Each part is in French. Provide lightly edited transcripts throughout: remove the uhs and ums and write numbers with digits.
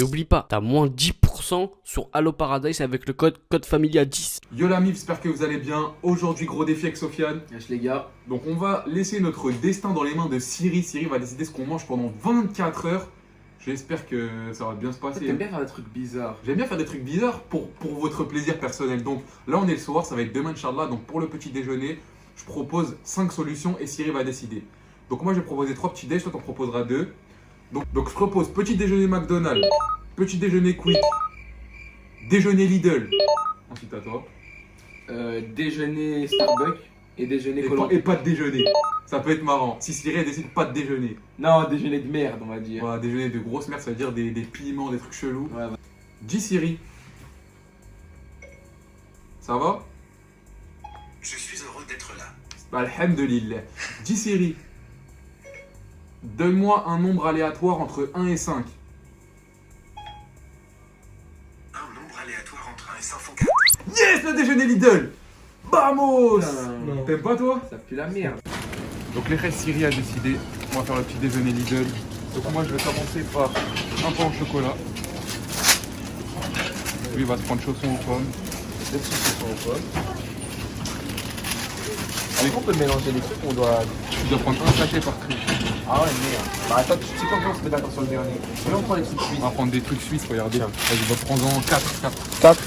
Et oublie pas, t'as moins 10% sur Allo Paradise avec le code FAMILIA10. Yo l'ami, j'espère que vous allez bien. Aujourd'hui, gros défi avec Sofiane. Wesh les gars. Donc on va laisser notre destin dans les mains de Siri. Siri va décider ce qu'on mange pendant 24 heures. J'espère que ça va bien se passer. T'aimes bien faire des trucs bizarres. J'aime bien faire des trucs bizarres pour votre plaisir personnel. Donc là, on est le soir, ça va être demain, Inch'Allah. Donc pour le petit déjeuner, je propose 5 solutions et Siri va décider. Donc moi, je vais proposer 3 petits déj, toi, t'en proposeras 2. Donc je propose petit déjeuner McDonald's, petit déjeuner Quick, déjeuner Lidl. Ensuite à toi. Déjeuner Starbucks et déjeuner Colombo. Et pas de déjeuner. Ça peut être marrant. Si Siri elle décide pas de déjeuner. Non, déjeuner de merde, on va dire. Voilà, déjeuner de grosse merde, ça veut dire des piments, des trucs chelous. Ouais. Dis Siri. Ça va? Je suis heureux d'être là. Alhamdulillah. Dis Siri. Donne-moi un nombre aléatoire entre 1 et 5. Un nombre aléatoire entre 1 et 5 font 4. Yes, le déjeuner Lidl. Vamos. Non. T'aimes pas toi? Ça pue la merde. Donc les restes Siri a décidé. On va faire le petit déjeuner Lidl. Donc moi je vais commencer par un pain au chocolat. Lui il va se prendre chaussons aux pommes. Des petits chaussons aux pommes. Avec on peut mélanger les trucs, on doit. Tu dois prendre un sachet par truc. Ah ouais, merde. Bah attends, tu sais quoi, on se met d'accord sur le dernier. Là on prend les trucs suisses. On va prendre des trucs suisses, regardez. Vas-y, va prendre en 4. 4.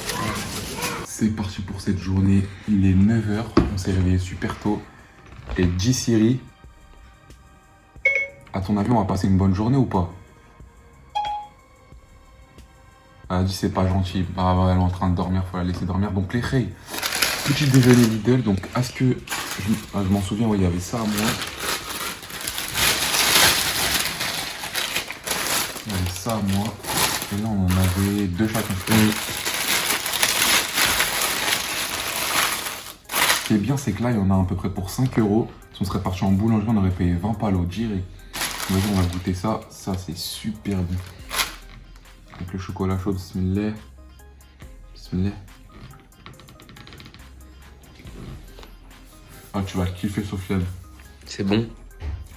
C'est parti pour cette journée. Il est 9h. On s'est réveillé super tôt. Et dis Siri, à ton avis, on va passer une bonne journée ou pas? Elle a dit c'est pas gentil. Ah, elle est en train de dormir, faut la laisser dormir. Donc les reilles. Petit déjeuner Lidl. Donc à ce que je m'en souviens, ouais, il y avait ça à moi. Il y avait ça à moi. Et là on en avait 2 chacun. Ce qui est bien, c'est que là, il y en a à peu près pour 5 euros. Si on serait parti en boulangerie, on aurait payé 20 palos direct. Vas-y, on va goûter ça. Ça, c'est super bon. Avec le chocolat chaud, bismillah. Bismillah. Ah, tu vas kiffer, Sofiane. C'est bon?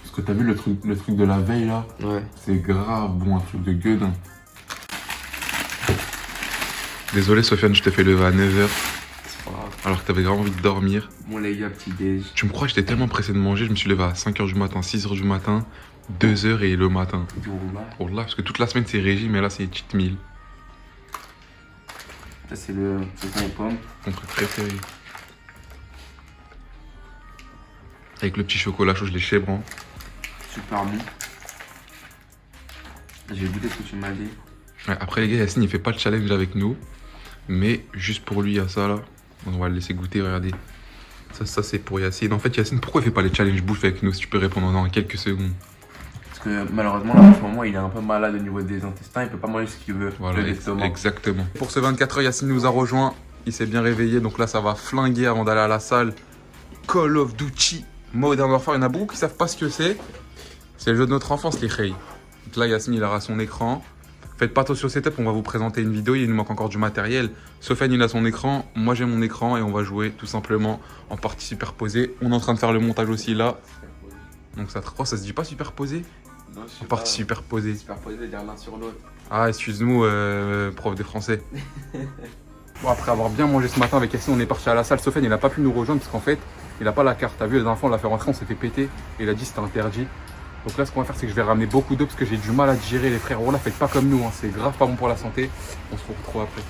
Parce que t'as vu le truc de la veille, là? Ouais. C'est grave bon, un truc de gueudin. Désolé, Sofiane, je t'ai fait lever à 9h. Alors que t'avais vraiment envie de dormir. Bon les gars, petit déj. Tu me crois, j'étais tellement pressé de manger, je me suis levé à 5h du matin, 6h du matin, 2h et le matin. Du rouba. Oh là, parce que toute la semaine c'est régime, mais là c'est cheat meal. Ça c'est le chausson aux pommes. Mon truc préféré. Avec le petit chocolat chaud, je l'ai chébran. Super bon. J'ai goûté ce que tu m'as dit. Ouais, après les gars, Yacine il fait pas de challenge avec nous. Mais juste pour lui, il y a ça là. On va le laisser goûter, regardez. Ça c'est pour Yacine. En fait, Yacine, pourquoi il fait pas les challenges bouffe avec nous si tu peux répondre dans quelques secondes? Parce que malheureusement, là, en ce moment, il est un peu malade au niveau des intestins. Il peut pas manger ce qu'il veut. Voilà, l'estomac. exactement. Pour ce 24 heures, Yacine nous a rejoint. Il s'est bien réveillé, donc là, ça va flinguer avant d'aller à la salle. Call of Duty Modern Warfare. Il y en a beaucoup qui savent pas ce que c'est. C'est le jeu de notre enfance, les Rey. Donc là, Yacine, il aura son écran. Faites pas attention au setup, on va vous présenter une vidéo, il nous manque encore du matériel. Sofiane il a son écran, moi j'ai mon écran et on va jouer tout simplement en partie superposée. On est en train de faire le montage aussi là. Donc ça, oh, ça se dit pas superposé? Non, je sais En partie superposée. Superposé, c'est-à-dire l'un sur l'autre. Ah excuse-nous prof de français. Bon, après avoir bien mangé ce matin avec Yacine, on est parti à la salle. Sofiane il a pas pu nous rejoindre parce qu'en fait il a pas la carte. T'as vu, les enfants on l'a fait rentrer, on s'est fait péter et il a dit c'était interdit. Donc là, ce qu'on va faire, c'est que je vais ramener beaucoup d'eau parce que j'ai du mal à digérer, les frères. Oh là, faites pas comme nous, hein. C'est grave pas bon pour la santé. On se retrouve après.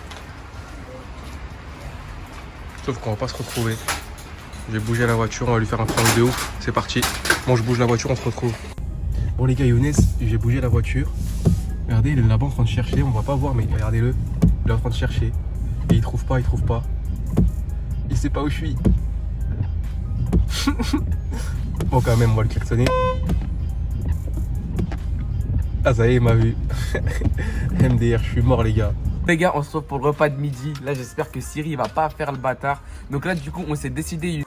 Sauf qu'on va pas se retrouver. Je vais bouger la voiture, on va lui faire un travail de ouf. C'est parti. Bon, je bouge la voiture, on se retrouve. Bon, les gars, Younes, j'ai bougé la voiture. Regardez, il est là-bas en train de chercher. On va pas voir, mais regardez-le. Il est en train de chercher. Et il trouve pas, il trouve pas. Il sait pas où je suis. Bon, quand même, on va le klaxonner. Ah ça y est, il m'a vu. MDR, je suis mort les gars. Les gars, on se retrouve pour le repas de midi. Là, j'espère que Siri va pas faire le bâtard. Donc là, du coup, on s'est décidé.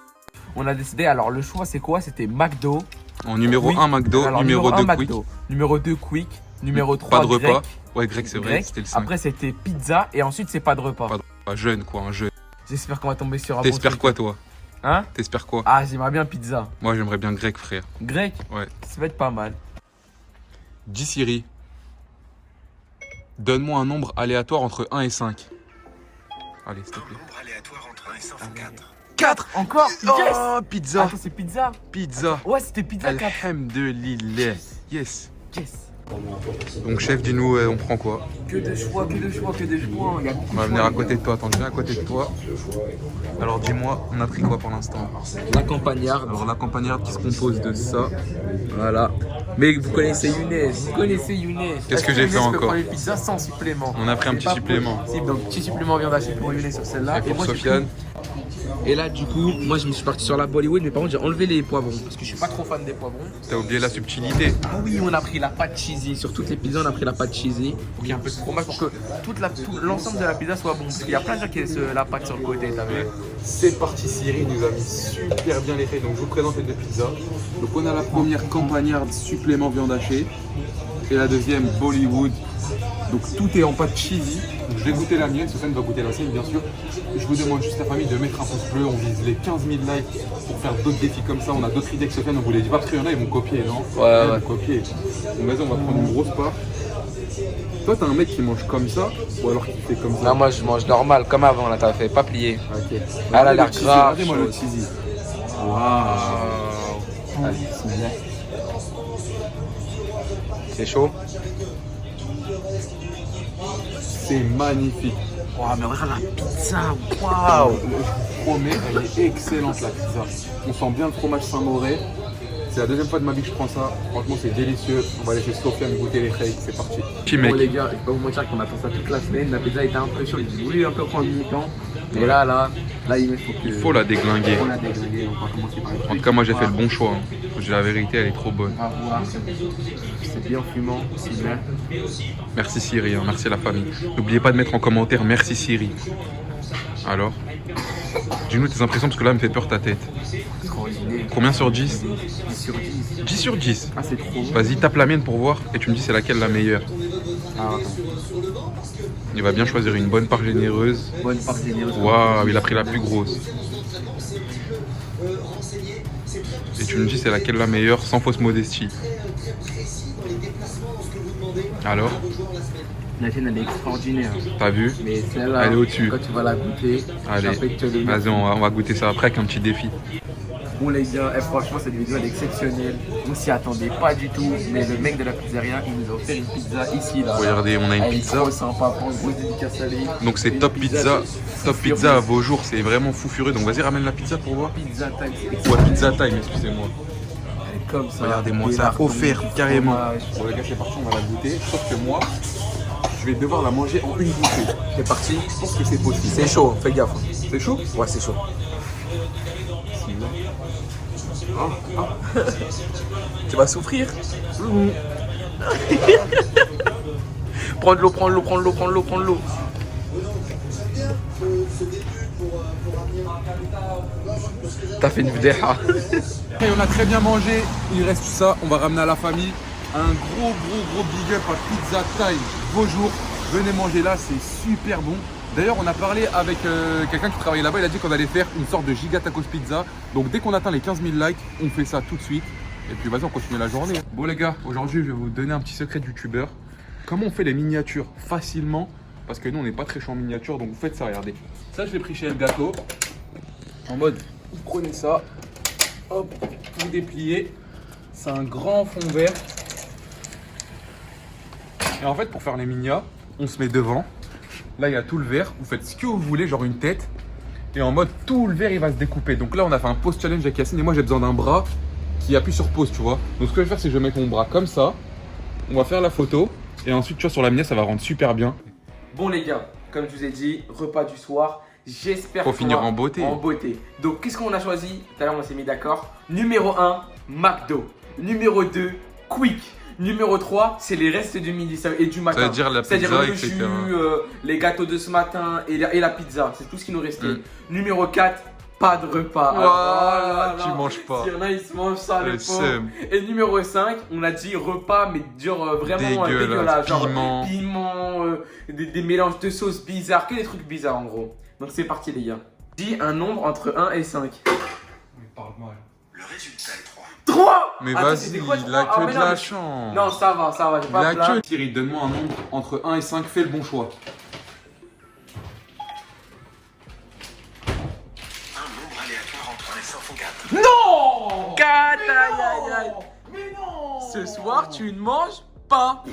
On a décidé. Alors, le choix, c'est quoi? C'était McDo. En numéro Quick. 1 McDo, Alors, numéro 2 Quick. McDo. Numéro 2 Quick. Numéro 3 Pas de repas. grec. Ouais, grec, c'est vrai, Grec. c'était le 5. Après, c'était pizza. Et ensuite, c'est pas de repas. Pas de repas. Jeune quoi, un jeune. J'espère qu'on va tomber sur un bon T'espères truc. quoi toi? Hein? T'espères quoi? Ah, j'aimerais bien pizza. Moi j'aimerais bien grec frère. Grec? Ouais. Ça va être pas mal. Dis Siri. Donne-moi un nombre aléatoire entre 1 et 5. Allez, s'il te Un plaît. nombre aléatoire entre 1 et 100 fois 4. 4 Encore? Yes! Oh, pizza. Attends, c'est pizza. Pizza. Ouais, c'était pizza 4. Alhamdulillah. Yes. Yes. Donc, chef, dis-nous, on prend quoi? Que de choix, que de choix, que de choix. Il y a beaucoup On va de venir choix, à côté de toi. Attends, je viens à côté de toi. Alors, dis-moi, on a pris quoi pour l'instant? La campagnarde. Alors, la campagnarde qui se compose de ça. Voilà. Mais vous connaissez Younes. Vous connaissez Younes. Qu'est-ce que j'ai fait encore? On prend les pizzas sans supplément. On a pris un petit supplément. Possible. Donc, petit supplément viande hachée pour Younes sur celle-là. Et pour moi, j'ai Sofiane. Et là, du coup, moi, je me suis parti sur la Bollywood, mais par contre, j'ai enlevé les poivrons parce que je suis pas trop fan des poivrons. T'as oublié la subtilité. Ah oui, on a pris la pâte cheesy. Sur toutes les pizzas, on a pris la pâte cheesy pour qu'il y ait un peu de fromage pour que l'ensemble de la pizza soit bon. Parce qu'il y a plein de gens qui laissent la pâte sur le côté, t'as vu? C'est parti, Cyril nous a mis super bien les règles. Donc je vous présente les deux pizzas. Donc on a la première campagnarde supplément viande hachée et la deuxième Bollywood. Donc tout est en pâte cheesy. Donc je vais goûter la mienne, Sofiane va goûter la sienne bien sûr. Je vous demande juste la famille de mettre un pouce bleu. On vise les 15 000 likes pour faire d'autres défis comme ça. On a d'autres idées que Sofiane, on vous les dit pas parce qu'il y en a, ils vont copier, non? Ouais. Ils vont copier. Donc vas-y, on va prendre une grosse part. Toi t'es un mec qui mange comme ça ou alors qui fait comme ça? Non, moi, je mange normal, comme avant, là, t'as fait pas plié. Ok. Elle a l'air grave. Regardez-moi le chaude. cheesy. Waouh. Allez, bismillah. C'est chaud? C'est magnifique. Oh, mais regarde la pizza, waouh! Je vous promets, elle est excellente la pizza. On sent bien le fromage Saint-Mauré. C'est la deuxième fois de ma vie que je prends ça. Franchement, c'est délicieux. On va laisser Sofiane goûter les cakes. C'est parti. Bon les gars, je vais pas vous mentir qu'on attend ça toute la semaine. La pizza était un peu chaude, j'ai voulu un peu prendre du temps. Mais là, il faut la déglinguer. On l'a déglingué, on va commencer par les En trucs. tout cas, moi j'ai fait le bon choix. Hein. Je dis la vérité, elle est trop bonne. On va voir. C'est bien fumant, c'est bien. Merci Siri, hein. Merci la famille. N'oubliez pas de mettre en commentaire merci Siri. Alors, dis-nous tes impressions parce que là, elle me fait peur ta tête. Extraordinaire. Combien sur 10? 10 sur 10. 10 sur 10. Ah, c'est trop. Vas-y, tape la mienne pour voir et tu me dis c'est laquelle la meilleure. Ah, attends. Il va bien choisir une bonne part généreuse. Bonne part généreuse. Waouh, il a pris la plus grosse. Et tu me dis c'est laquelle la meilleure sans fausse modestie. Alors, La chaîne, elle est extraordinaire. t'as vu? Mais celle-là, Elle est au-dessus. quand tu vas la goûter, Allez, je vais te le dire. vas-y, on va goûter ça après avec un petit défi. Bon les gars, franchement cette vidéo elle est exceptionnelle. On s'y attendait pas du tout, mais le mec de la pizzeria il nous a offert une pizza ici là. Regardez, on a une Elle est pizza. trop sympa pour une grosse dédicace à lui. Donc c'est Une top pizza. Top fou pizza à furieux. vos jours, c'est vraiment fou furieux. Donc vas-y, ramène la pizza pour voir. Pizza time, c'est Ouais, pizza time, excusez-moi. Elle est comme ça. Regardez-moi Des ça, lardons, offert, du carrément. fromage. Bon les gars, c'est parti, on va la goûter. Sauf que moi, je vais devoir la manger en une bouchée. C'est parti. Je pense que c'est possible. C'est chaud, fais gaffe. C'est chaud? Ouais c'est chaud. Tu vas souffrir. Prends de l'eau, prends de l'eau, prends de l'eau, prends de l'eau, prends de l'eau. T'as fait une vdeha. Ok, on a très bien mangé. Il reste ça, on va ramener à la famille. Un gros big up à Pizza Time. Vos jours, venez manger là, c'est super bon. D'ailleurs, on a parlé avec quelqu'un qui travaillait là-bas. Il a dit qu'on allait faire une sorte de giga tacos pizza. Donc, dès qu'on atteint les 15 000 likes, on fait ça tout de suite. Et puis, vas-y, on continue la journée. Bon, les gars, aujourd'hui, je vais vous donner un petit secret de youtubeur. Comment on fait les miniatures facilement? Parce que nous, on n'est pas très chaud en miniature. Donc, vous faites ça, regardez. Ça, je l'ai pris chez El Gâteau. En mode, vous prenez ça, hop, vous dépliez. C'est un grand fond vert. Et en fait, pour faire les mignats, on se met devant. Là, il y a tout le verre. Vous faites ce que vous voulez, genre une tête. Et en mode, tout le verre, il va se découper. Donc là, on a fait un pose challenge avec Yacine. Et moi, j'ai besoin d'un bras qui appuie sur pause, tu vois. Donc, ce que je vais faire, c'est que je vais mettre mon bras comme ça. On va faire la photo. Et ensuite, tu vois, sur la mignonne, ça va rendre super bien. Bon les gars, comme je vous ai dit, repas du soir. J'espère Faut qu'on finir va- en beauté. En beauté. Donc qu'est-ce qu'on a choisi? Tout à l'heure on s'est mis d'accord. Numéro 1, McDo. Numéro 2, Quick. Numéro 3, c'est les restes du midi et du matin. Ça veut dire la C'est-à-dire pizza, le etc. jus, les gâteaux de ce matin et la pizza. C'est tout ce qui nous restait. Numéro 4, pas de repas. Ouah, Oh là là. tu manges pas. S'il y en a, ils se mangent ça, Le le pauvre. seum. Et numéro 5, on a dit repas, mais genre vraiment Dégueulasse. dégueulasse. Genre Piment. piment, des mélanges de sauces bizarres, que des trucs bizarres en gros. Donc c'est parti les gars. Dis un nombre entre 1 et 5. Parle mal. Le résultat est 3. 3. Mais Attends, vas-y, c'était quoi, il a trois? Ah, que mais de non, la mais- chance. Non, ça va, j'ai Il pas a plein. que. Thierry, donne-moi un nombre entre 1 et 5, fais le bon choix. Un nombre aléatoire entre 1 et 104. Non 4, Mais non. Ce soir, tu ne manges pas.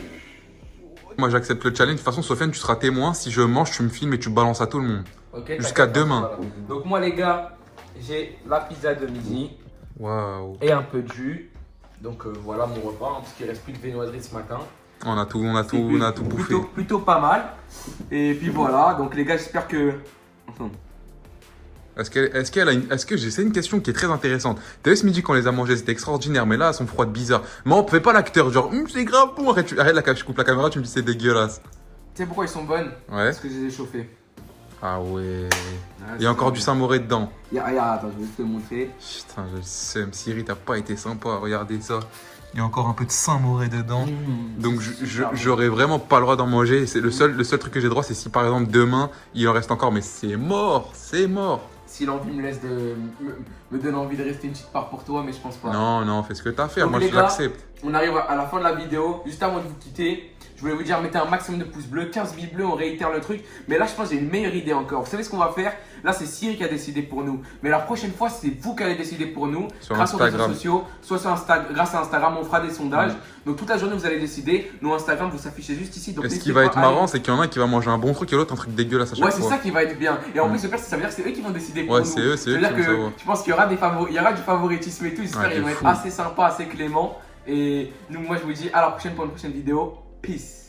Moi, j'accepte le challenge. De toute façon, Sofiane, tu seras témoin. Si je mange, tu me filmes et tu balances à tout le monde. Ok, Jusqu'à t'inquiète, demain. voilà. Donc moi les gars, j'ai la pizza de midi Waouh. et un peu de jus. Donc voilà mon repas, hein, parce qu'il reste plus de viennoiserie ce matin. On a tout bouffé. Plutôt pas mal. Et puis voilà, donc les gars, j'espère que... Attends. Est-ce que c'est une question qui est très intéressante. T'as vu ce midi quand on les a mangés, c'était extraordinaire, mais là, elles sont froides bizarres. Mais on fait pas l'acteur, genre, c'est grave bon. Arrête je coupe la caméra, tu me dis c'est dégueulasse. Tu sais pourquoi ils sont bonnes? Ouais. Parce que je les ai chauffés. Ah ouais. Ah, Il y a encore du Saint-Mauré dedans. Attends, je vais te le montrer. Putain, je le sais, Siri, t'as pas été sympa, regardez ça. Il y a encore un peu de Saint-Mauré dedans. Donc j'aurais vraiment pas le droit d'en manger. C'est le seul truc que j'ai droit, c'est si par exemple demain il en reste encore, mais c'est mort. Si l'envie me donne envie de rester une petite part pour toi, mais je pense pas. Non, fais ce que t'as à faire, Donc, moi les je gars, l'accepte. On arrive à la fin de la vidéo. Juste avant de vous quitter, je voulais vous dire, mettez un maximum de pouces bleus, 15 billes bleues, on réitère le truc. Mais là, je pense que j'ai une meilleure idée encore. Vous savez ce qu'on va faire? Là, c'est Siri qui a décidé pour nous. Mais la prochaine fois, c'est vous qui allez décider pour nous. Sur grâce aux réseaux Instagram. sociaux, soit grâce à Instagram, on fera des sondages. Donc toute la journée, vous allez décider. Nous, Instagram, vous s'affichez juste ici. Donc, Et ce n'hésitez qui va pas être à marrant, aller- c'est qu'il y en a un qui va manger un bon truc et l'autre un truc dégueulasse à chaque Ouais, c'est fois. ça qui va être bien. Et en plus, le pire, ça veut dire que c'est eux qui vont décider pour Ouais, nous. c'est eux Ça veut qui dire vont que savoir. je pense qu'il y aura il y aura du favoritisme et tout. J'espère Ouais, qu'ils de vont être fou. assez sympas, assez cléments. Et nous, moi, je vous dis à la prochaine pour une prochaine vidéo. Peace.